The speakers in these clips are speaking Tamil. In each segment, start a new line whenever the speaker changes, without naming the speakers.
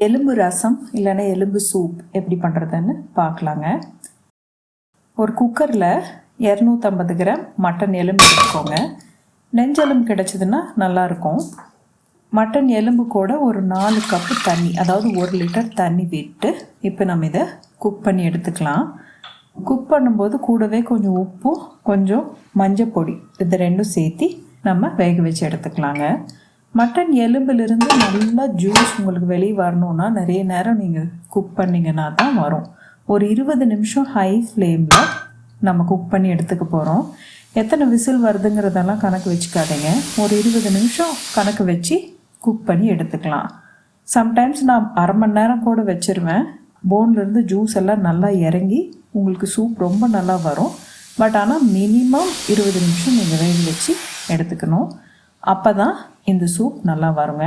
எலும்பு ரசம் இல்லைன்னா எலும்பு சூப் எப்படி பண்ணுறதுன்னு பார்க்கலாங்க. ஒரு குக்கரில் 250 கிராம் மட்டன் எலும்பு எடுத்துக்கோங்க. நெஞ்செலும்பு கிடச்சிதுன்னா நல்லாயிருக்கும். மட்டன் எலும்பு கூட ஒரு 4 கப்பு தண்ணி, அதாவது 1 லிட்டர் தண்ணி விட்டு இப்போ நம்ம இதை குக் பண்ணி எடுத்துக்கலாம். குக் பண்ணும்போது கூடவே கொஞ்சம் உப்பும் கொஞ்சம் மஞ்சள் பொடி இது ரெண்டும் சேர்த்து நம்ம வேக வச்சு எடுத்துக்கலாங்க. மட்டன் எலும்பிலிருந்து நல்லா ஜூஸ் உங்களுக்கு வெளியே வரணுன்னா நிறைய நேரம் நீங்கள் குக் பண்ணிங்கன்னா தான் வரும். ஒரு 20 நிமிஷம் ஹை ஃப்ளேமில் நம்ம குக் பண்ணி எடுத்துக்க போகிறோம். எத்தனை விசில் வருதுங்கிறதெல்லாம் கணக்கு வச்சுக்காதீங்க. ஒரு 20 நிமிஷம் கணக்கு வச்சு குக் பண்ணி எடுத்துக்கலாம். சம்டைம்ஸ் நான் அரை மணி நேரம் கூட வச்சுருவேன். போன்லேருந்து ஜூஸ் எல்லாம் நல்லா இறங்கி உங்களுக்கு சூப் ரொம்ப நல்லா வரும். பட் ஆனால் மினிமம் 20 நிமிஷம் நீங்கள் வேக வச்சு எடுத்துக்கணும். அப்போ தான் இந்த சூப் நல்லா வருங்க.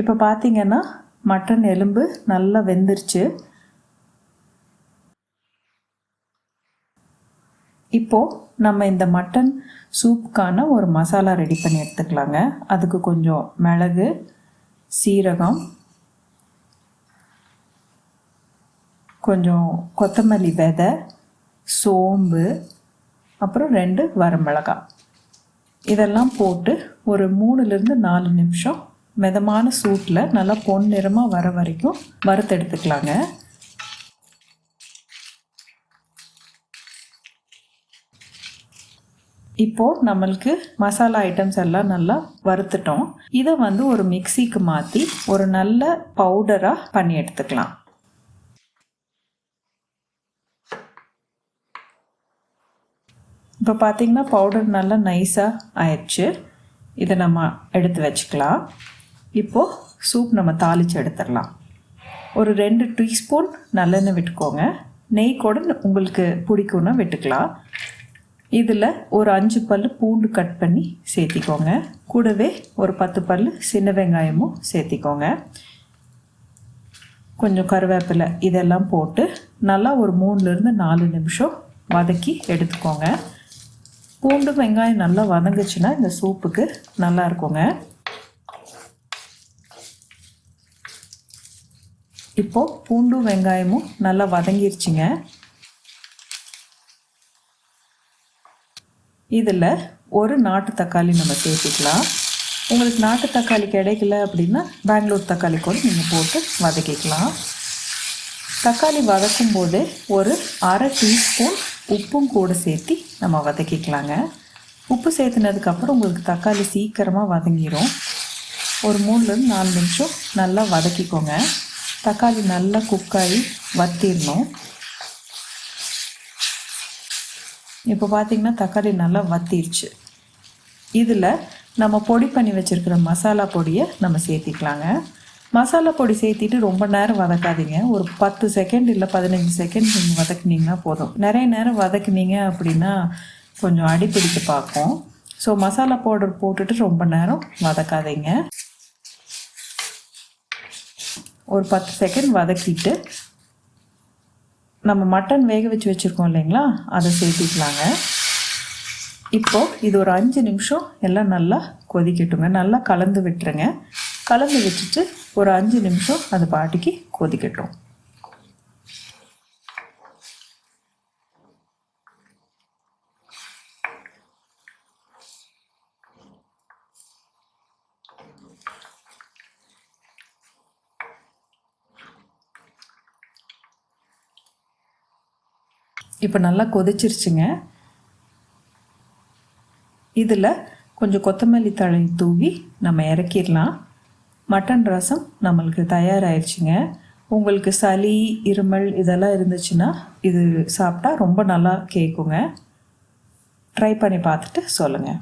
இப்போ பார்த்தீங்கன்னா மட்டன் எலும்பு நல்லா வெந்துருச்சு. இப்போது நம்ம இந்த மட்டன் சூப்புக்கான ஒரு மசாலா ரெடி பண்ணி எடுத்துக்கலாங்க. அதுக்கு கொஞ்சம் மிளகு, சீரகம், கொஞ்சம் கொத்தமல்லி விதை, சோம்பு, அப்புறம் 2 வரமிளகாய் இதெல்லாம் போட்டு ஒரு 3லேருந்து 4 நிமிஷம் மிதமான சூட்டில் நல்லா பொன்னிறமாக வர வரைக்கும் வறுத்து எடுத்துக்கலாங்க. இப்போது நம்மளுக்கு மசாலா ஐட்டம்ஸ் எல்லாம் நல்லா வறுத்துட்டோம். இதை ஒரு மிக்சிக்கு மாற்றி ஒரு நல்ல பவுடராக பண்ணி எடுத்துக்கலாம். இப்போ பார்த்திங்கன்னா பவுடர் நல்லா நைஸாக ஆயிடுச்சு. இதை நம்ம எடுத்து வச்சுக்கலாம். இப்போது சூப் நம்ம தாளித்து எடுத்துடலாம். ஒரு 2 டீஸ்பூன் நல்லெண்ணெய் விட்டுக்கோங்க. நெய் கூட உங்களுக்கு பிடிக்கும்னா விட்டுக்கலாம். இதில் ஒரு 5 பல் பூண்டு கட் பண்ணி சேர்த்திக்கோங்க. கூடவே ஒரு 10 பல் சின்ன வெங்காயமும் சேர்த்திக்கோங்க. கொஞ்சம் கருவேப்பிலை இதெல்லாம் போட்டு நல்லா ஒரு 3லேருந்து 4 நிமிஷம் வதக்கி எடுத்துக்கோங்க. பூண்டு வெங்காயம் நல்லா வதங்குச்சுன்னா இந்த சூப்புக்கு நல்லா இருக்குங்க. இப்போது பூண்டு வெங்காயமும் நல்லா வதங்கிருச்சுங்க. இதில் ஒரு நாட்டு தக்காளி நம்ம சேர்த்துக்கலாம். உங்களுக்கு நாட்டு தக்காளி கிடைக்கல அப்படின்னா பெங்களூர் தக்காளி கூட நீங்கள் போட்டு வதக்கிக்கலாம். தக்காளி வதக்கும் போது ஒரு அரை டீஸ்பூன் உப்பும் கூட சேர்த்து நம்ம வதக்கிக்கலாங்க. உப்பு சேர்த்துனதுக்கப்புறம் உங்களுக்கு தக்காளி சீக்கிரமாக வதங்கிடும். ஒரு 3லேருந்து 4 நிமிஷம் நல்லா வதக்கிக்கோங்க. தக்காளி நல்லா குக்காகி வத்திடணும். இப்போ பார்த்திங்கன்னா தக்காளி நல்லா வத்திடுச்சு. இதில் நம்ம பொடி பண்ணி வச்சுருக்கிற மசாலா பொடியை நம்ம சேர்த்திக்கலாங்க. மசாலா பொடி சேர்த்திட்டு ரொம்ப நேரம் வதக்காதீங்க. ஒரு 10 செகண்ட் இல்லை 15 செகண்ட் நீங்கள் வதக்குனீங்கன்னா போதும். நிறைய நேரம் வதக்குனீங்க அப்படின்னா கொஞ்சம் அடிப்பிடித்து பார்க்கும். ஸோ மசாலா பவுடர் போட்டுட்டு ரொம்ப நேரம் வதக்காதீங்க. ஒரு 10 செகண்ட் வதக்கிட்டு நம்ம மட்டன் வேக வச்சு வச்சுருக்கோம் இல்லைங்களா, அதை சேர்த்திக்கலாங்க. இப்போது இது ஒரு 5 நிமிஷம் எல்லாம் நல்லா கொதிக்கட்டுங்க. நல்லா கலந்து விட்டுருங்க. கலந்து வச்சுட்டு ஒரு 5 நிமிஷம் அது பாட்டிக்கு கொதிக்கட்டும். இப்போ நல்லா கொதிச்சிருச்சுங்க. இதில் கொஞ்சம் கொத்தமல்லி தழை தூவி நம்ம இறக்கிடலாம். மட்டன் ரசம் நம்மளுக்கு தயாராகிடுச்சுங்க. உங்களுக்கு சளி, இருமல் இதெல்லாம் இருந்துச்சுன்னா இது சாப்பிட்டா ரொம்ப நல்லா கேட்குங்க. ட்ரை பண்ணி பார்த்துட்டு சொல்லுங்கள்.